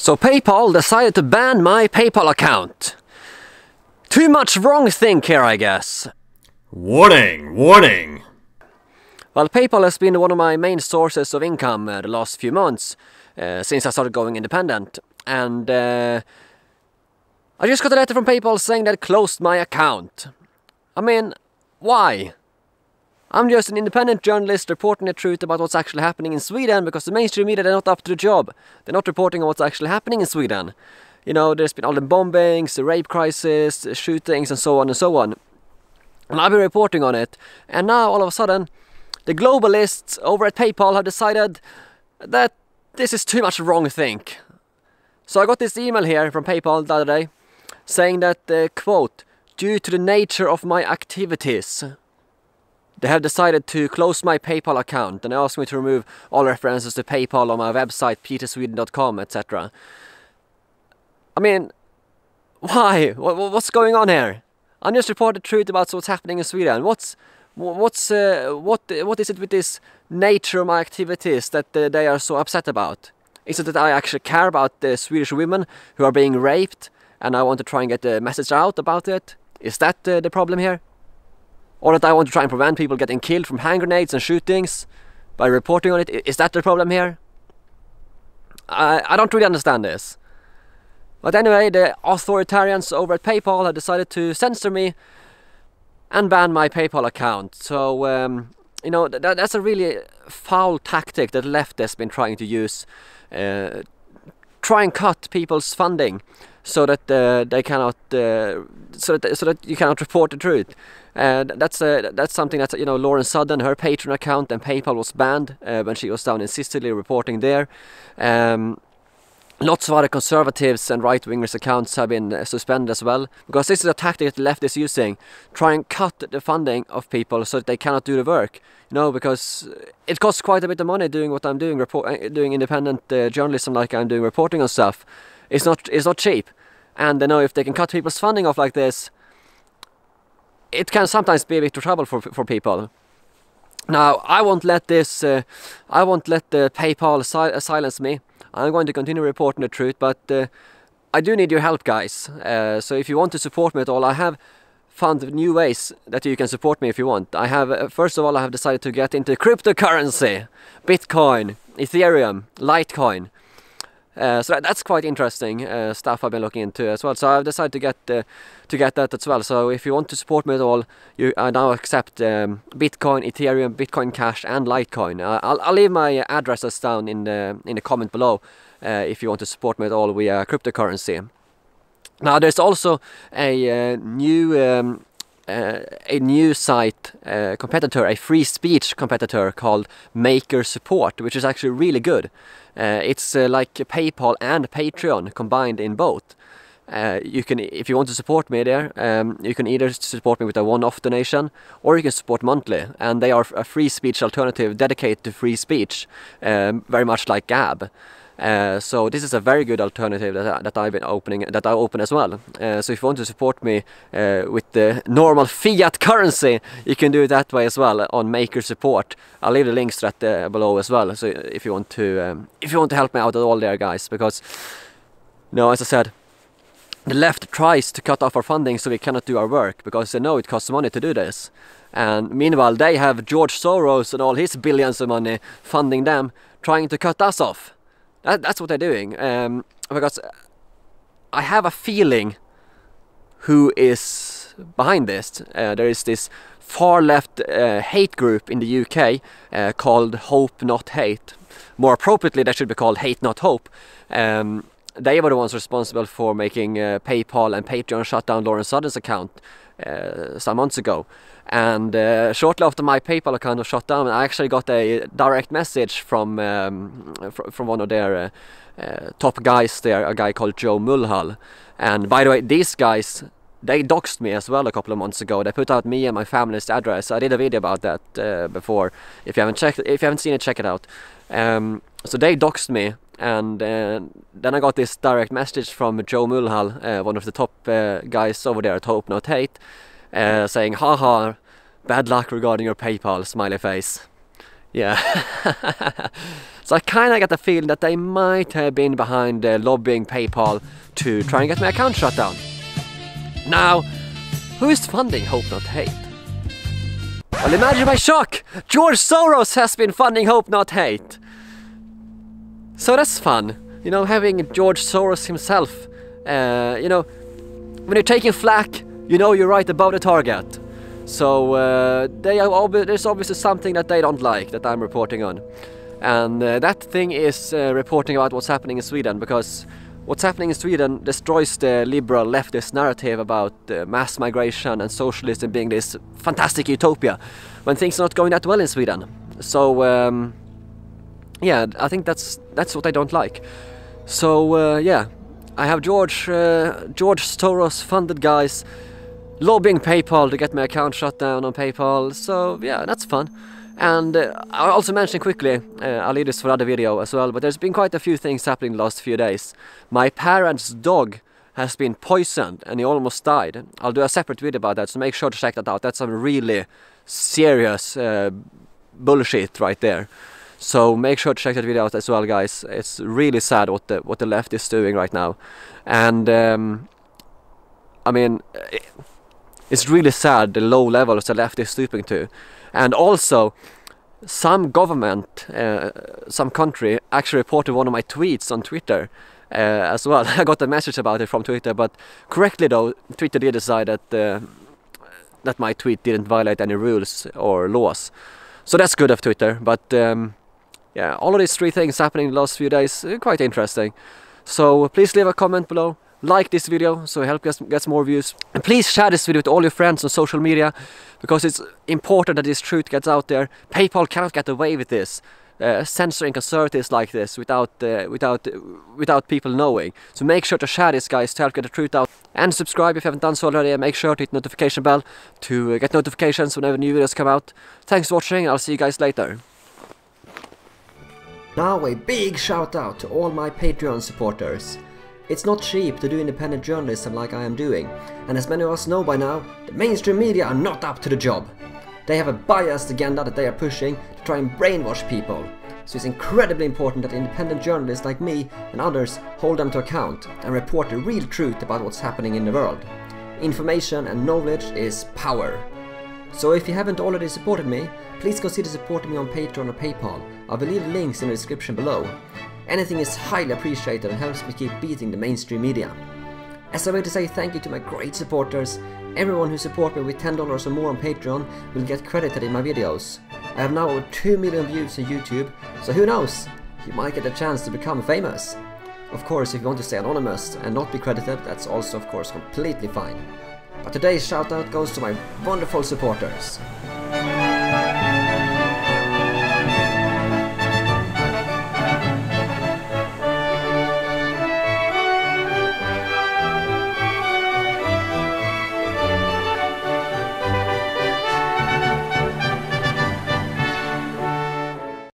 So PayPal decided to ban my PayPal account. Too much wrong think here, I guess. Warning, warning. Well, PayPal has been one of my main sources of income the last few months, since I started going independent. And I just got a letter from PayPal saying that it closed my account. I mean, why? I'm just an independent journalist reporting the truth about what's actually happening in Sweden, because the mainstream media, they're not up to the job. They're not reporting on what's actually happening in Sweden. You know, there's been all the bombings, the rape crisis, the shootings and so on and so on. And I've been reporting on it. And now all of a sudden, the globalists over at PayPal have decided that this is too much wrong think. So I got this email here from PayPal the other day saying that, quote, due to the nature of my activities, they have decided to close my PayPal account, and they asked me to remove all references to PayPal on my website, petersweden.com, etc. I mean, why? What's going on here? I just reported the truth about what's happening in Sweden. What is it with this nature of my activities that they are so upset about? Is it that I actually care about the Swedish women who are being raped, and I want to try and get the message out about it? Is that the problem here? Or that I want to try and prevent people getting killed from hand grenades and shootings by reporting on it? Is that the problem here? I don't really understand this. But anyway, the authoritarians over at PayPal have decided to censor me and ban my PayPal account. So, you know, that's a really foul tactic that the left has been trying to use. Try and cut people's funding so that they cannot, so that you cannot report the truth. That's something that, you know, Lauren Sudden, her Patreon account and PayPal was banned when she was down in Sicily reporting there. Lots of other conservatives and right-wingers accounts have been suspended as well, because this is a tactic that the left is using. Try and cut the funding of people so that they cannot do the work. You know, because it costs quite a bit of money doing what I'm doing, doing independent journalism like I'm doing, reporting on stuff. It's not cheap. And you know, if they can cut people's funding off like this, it can sometimes be a bit of trouble for people. Now, I won't let the PayPal silence me. I'm going to continue reporting the truth, but I do need your help, guys. So if you want to support me at all, I have found new ways that you can support me if you want. I have, first of all, I have decided to get into cryptocurrency, Bitcoin, Ethereum, Litecoin. So that's quite interesting stuff I've been looking into as well. So I've decided to get that as well. So if you want to support me at all, I now accept Bitcoin, Ethereum, Bitcoin Cash, and Litecoin. I'll leave my addresses down in the comment below if you want to support me at all via cryptocurrency. Now there's also a new site competitor, a free speech competitor called Maker Support, which is actually really good. It's like PayPal and Patreon combined in both. You can, if you want to support me there, you can either support me with a one-off donation, or you can support monthly. And they are a free speech alternative dedicated to free speech, very much like Gab. So this is a very good alternative that I've been opening, that I open as well. So if you want to support me with the normal fiat currency, you can do it that way as well on Maker Support. I'll leave the links to that below as well. So if you want to help me out at all there, guys, because as I said, the left tries to cut off our funding so we cannot do our work because they know it costs money to do this. And meanwhile, they have George Soros and all his billions of money funding them, trying to cut us off. That's what they're doing, because I have a feeling who is behind this. There is this far left hate group in the UK called Hope Not Hate. More appropriately, that should be called Hate Not Hope. They were the ones responsible for making PayPal and Patreon shut down Lauren Sudden's account some months ago. And shortly after my PayPal account was shut down, I actually got a direct message from one of their top guys there, a guy called Joe Mulhall. And by the way, these guys, they doxed me as well a couple of months ago. They put out me and my family's address. I did a video about that before. If you haven't seen it, check it out. So they doxed me, and then I got this direct message from Joe Mulhall, one of the top guys over there at Hope Not Hate, saying, haha, bad luck regarding your PayPal, smiley face. Yeah. So I kind of get the feeling that they might have been behind lobbying PayPal to try and get my account shut down. Now, who is funding Hope Not Hate? Well, imagine my shock! George Soros has been funding Hope Not Hate. So that's fun, you know, having George Soros himself. You know, when you're taking flack, you know you're right above the target. So there's obviously something that they don't like that I'm reporting on. And that thing is reporting about what's happening in Sweden, because what's happening in Sweden destroys the liberal leftist narrative about mass migration and socialism being this fantastic utopia when things are not going that well in Sweden. So yeah, I think that's what I don't like. So yeah, I have George Soros funded guys lobbying PayPal to get my account shut down on PayPal. So yeah, that's fun. And I'll also mention quickly, I'll leave this for another video as well, but there's been quite a few things happening the last few days. My parents' dog has been poisoned and he almost died. I'll do a separate video about that, so make sure to check that out. That's some really serious bullshit right there. So make sure to check that video out as well, guys. It's really sad what the left is doing right now. And I mean, it's really sad the low levels the left is stooping to. And also, some government, some country actually reported one of my tweets on Twitter as well. I got a message about it from Twitter, but correctly though, Twitter did decide that my tweet didn't violate any rules or laws. So that's good of Twitter, but yeah, all of these three things happening in the last few days, quite interesting. So please leave a comment below. Like this video so help us get more views, and please share this video with all your friends on social media, because it's important that this truth gets out there. PayPal cannot get away with this, censoring conservatives like this without people knowing. So make sure to share this, guys, to help get the truth out, and subscribe if you haven't done so already, and make sure to hit the notification bell to get notifications whenever new videos come out. Thanks for watching, I'll see you guys later. Now a big shout out to all my Patreon supporters. It's not cheap to do independent journalism like I am doing, and as many of us know by now, the mainstream media are not up to the job. They have a biased agenda that they are pushing to try and brainwash people. So it's incredibly important that independent journalists like me and others hold them to account and report the real truth about what's happening in the world. Information and knowledge is power. So if you haven't already supported me, please consider supporting me on Patreon or PayPal. I will leave the links in the description below. Anything is highly appreciated and helps me keep beating the mainstream media. As a way to say thank you to my great supporters, everyone who supports me with $10 or more on Patreon will get credited in my videos. I have now over 2 million views on YouTube, so who knows, you might get a chance to become famous. Of course, if you want to stay anonymous and not be credited, that's also of course completely fine. But today's shoutout goes to my wonderful supporters.